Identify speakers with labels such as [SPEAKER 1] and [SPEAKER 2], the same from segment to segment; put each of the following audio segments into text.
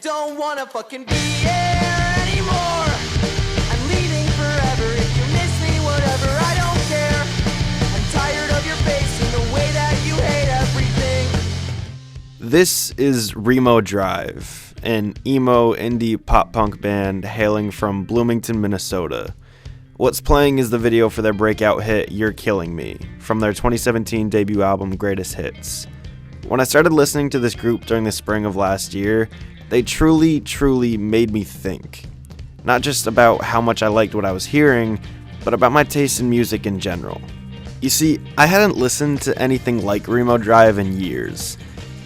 [SPEAKER 1] don't wanna fucking be here anymore. I'm leaving forever. If you miss me, whatever, I don't care. I'm tired of your face and the way that you hate everything.
[SPEAKER 2] This is Remo Drive, an emo indie pop-punk band hailing from Bloomington, Minnesota. What's playing is the video for their breakout hit, You're Killing Me, from their 2017 debut album, Greatest Hits. When I started listening to this group during the spring of last year, they truly made me think. Not just about how much I liked what I was hearing, but about my taste in music in general. You see, I hadn't listened to anything like Remo Drive in years.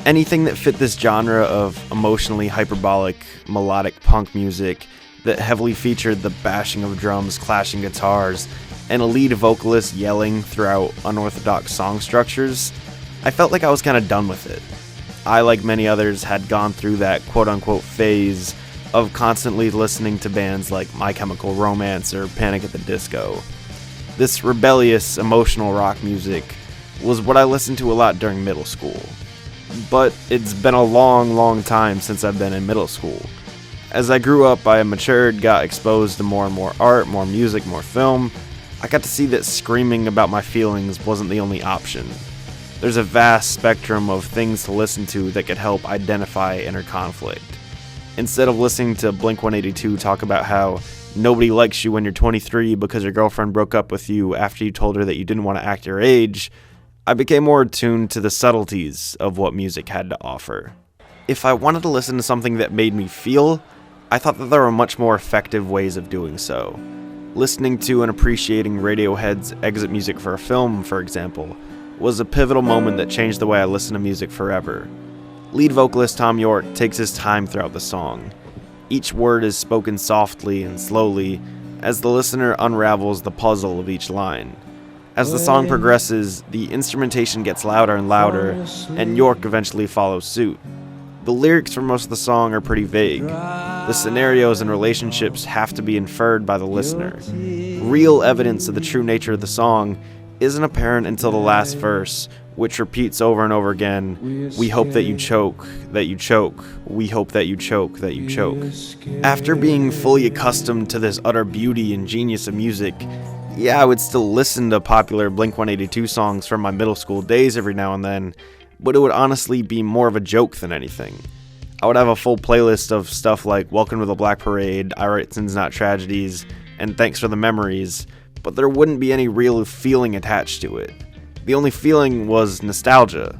[SPEAKER 2] Anything that fit this genre of emotionally hyperbolic, melodic punk music that heavily featured the bashing of drums, clashing guitars, and a lead vocalist yelling throughout unorthodox song structures, I felt like I was kind of done with it. I, like many others, had gone through that quote-unquote phase of constantly listening to bands like My Chemical Romance or Panic at the Disco. This rebellious, emotional rock music was what I listened to a lot during middle school. But it's been a long time since I've been in middle school. As I grew up, I matured, got exposed to more and more art, more music, more film. I got to see that screaming about my feelings wasn't the only option. There's a vast spectrum of things to listen to that could help identify inner conflict. Instead of listening to Blink-182 talk about how nobody likes you when you're 23 because your girlfriend broke up with you after you told her that you didn't want to act your age, I became more attuned to the subtleties of what music had to offer. If I wanted to listen to something that made me feel, I thought that there were much more effective ways of doing so. Listening to and appreciating Radiohead's exit music for a film, for example, was a pivotal moment that changed the way I listen to music forever. Lead vocalist Tom York takes his time throughout the song. Each word is spoken softly and slowly as the listener unravels the puzzle of each line. As the song progresses, the instrumentation gets louder and louder, and York eventually follows suit. The lyrics for most of the song are pretty vague. The scenarios and relationships have to be inferred by the listener. Real evidence of the true nature of the song isn't apparent until the last verse, which repeats over and over again, "We hope that you choke, that you choke, we hope that you choke, that you choke." After being fully accustomed to this utter beauty and genius of music, yeah, I would still listen to popular Blink-182 songs from my middle school days every now and then, but it would honestly be more of a joke than anything. I would have a full playlist of stuff like Welcome to the Black Parade, I Write Sins Not Tragedies, and Thanks for the Memories, but there wouldn't be any real feeling attached to it. The only feeling was nostalgia.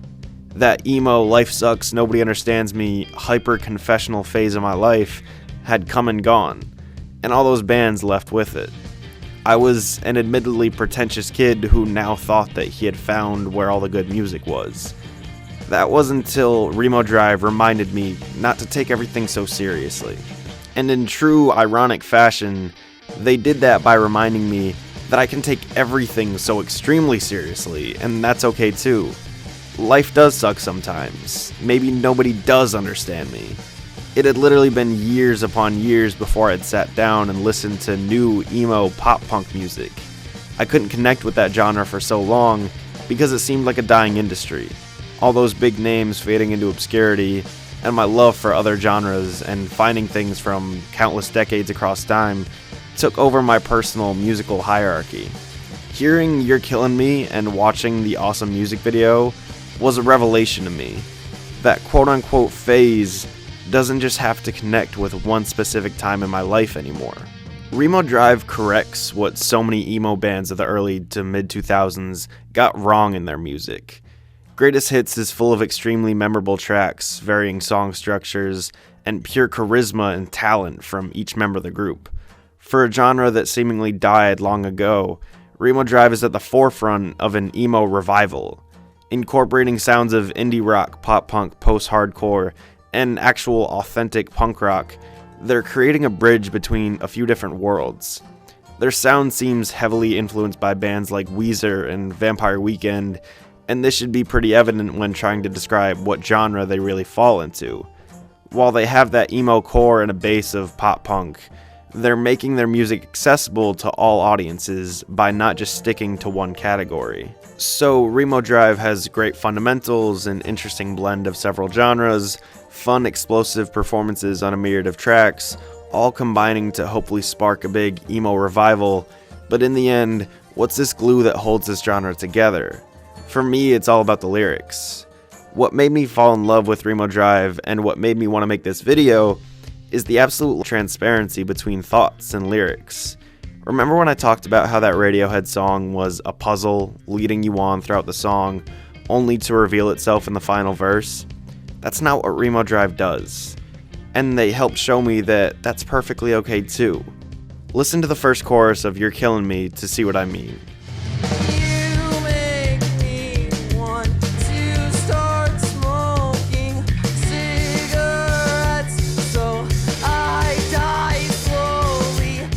[SPEAKER 2] That emo, life sucks, nobody understands me, hyper-confessional phase of my life had come and gone, and all those bands left with it. I was an admittedly pretentious kid who now thought that he had found where all the good music was. That wasn't until Remo Drive reminded me not to take everything so seriously. And in true ironic fashion, they did that by reminding me that I can take everything so extremely seriously, and that's okay too. Life does suck sometimes. Maybe nobody does understand me. It had literally been years upon years before I'd sat down and listened to new emo pop-punk music. I couldn't connect with that genre for so long because it seemed like a dying industry. All those big names fading into obscurity, and my love for other genres and finding things from countless decades across time took over my personal musical hierarchy. Hearing You're Killing Me and watching the awesome music video was a revelation to me. That quote-unquote phase doesn't just have to connect with one specific time in my life anymore. Remo Drive corrects what so many emo bands of the early to mid-2000s got wrong in their music. Greatest Hits is full of extremely memorable tracks, varying song structures, and pure charisma and talent from each member of the group. For a genre that seemingly died long ago, Remo Drive is at the forefront of an emo revival, incorporating sounds of indie rock, pop-punk, post-hardcore, and actual authentic punk rock. They're creating a bridge between a few different worlds. Their sound seems heavily influenced by bands like Weezer and Vampire Weekend, and this should be pretty evident when trying to describe what genre they really fall into. While they have that emo core and a base of pop-punk, they're making their music accessible to all audiences by not just sticking to one category. So Remo Drive has great fundamentals, an interesting blend of several genres, fun explosive performances on a myriad of tracks, all combining to hopefully spark a big emo revival. But in the end, what's this glue that holds this genre together? For me, it's all about the lyrics. What made me fall in love with Remo Drive and what made me want to make this video is the absolute transparency between thoughts and lyrics. Remember when I talked about how that Radiohead song was a puzzle leading you on throughout the song, only to reveal itself in the final verse? That's not what Remo Drive does. And they help show me that that's perfectly okay too. Listen to the first chorus of You're Killing Me to see what I mean.
[SPEAKER 1] You make me want to start smoking cigarettes so I die slowly.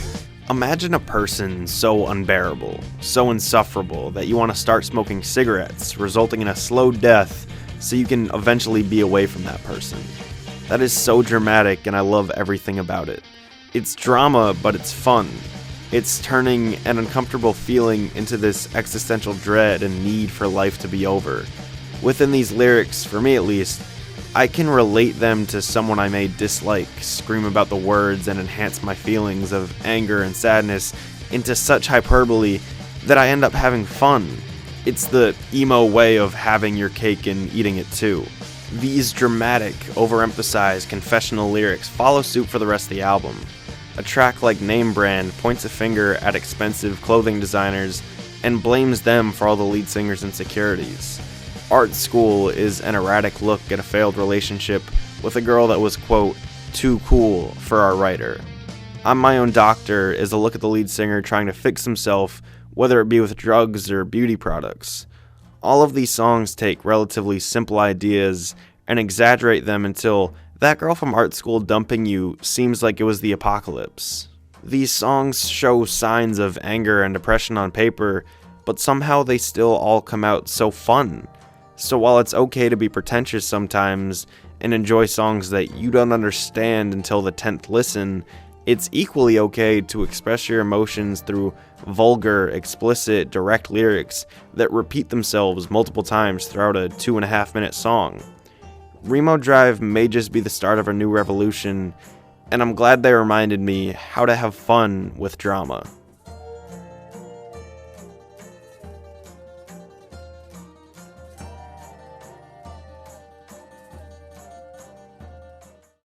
[SPEAKER 2] Imagine a person so unbearable, so insufferable that you want to start smoking cigarettes, resulting in a slow death so you can eventually be away from that person. That is so dramatic, and I love everything about it. It's drama, but it's fun. It's turning an uncomfortable feeling into this existential dread and need for life to be over. Within these lyrics, for me at least, I can relate them to someone I may dislike, scream about the words, and enhance my feelings of anger and sadness into such hyperbole that I end up having fun. It's the emo way of having your cake and eating it too. These dramatic, overemphasized, confessional lyrics follow suit for the rest of the album. A track like Name Brand points a finger at expensive clothing designers and blames them for all the lead singer's insecurities. Art School is an erratic look at a failed relationship with a girl that was, quote, too cool for our writer. I'm My Own Doctor is a look at the lead singer trying to fix himself, whether it be with drugs or beauty products. All of these songs take relatively simple ideas and exaggerate them until that girl from Art School dumping you seems like it was the apocalypse. These songs show signs of anger and depression on paper, but somehow they still all come out so fun. So while it's okay to be pretentious sometimes and enjoy songs that you don't understand until the 10th listen, it's equally okay to express your emotions through vulgar, explicit, direct lyrics that repeat themselves multiple times throughout a 2.5-minute song. Remo Drive may just be the start of a new revolution, and I'm glad they reminded me how to have fun with drama.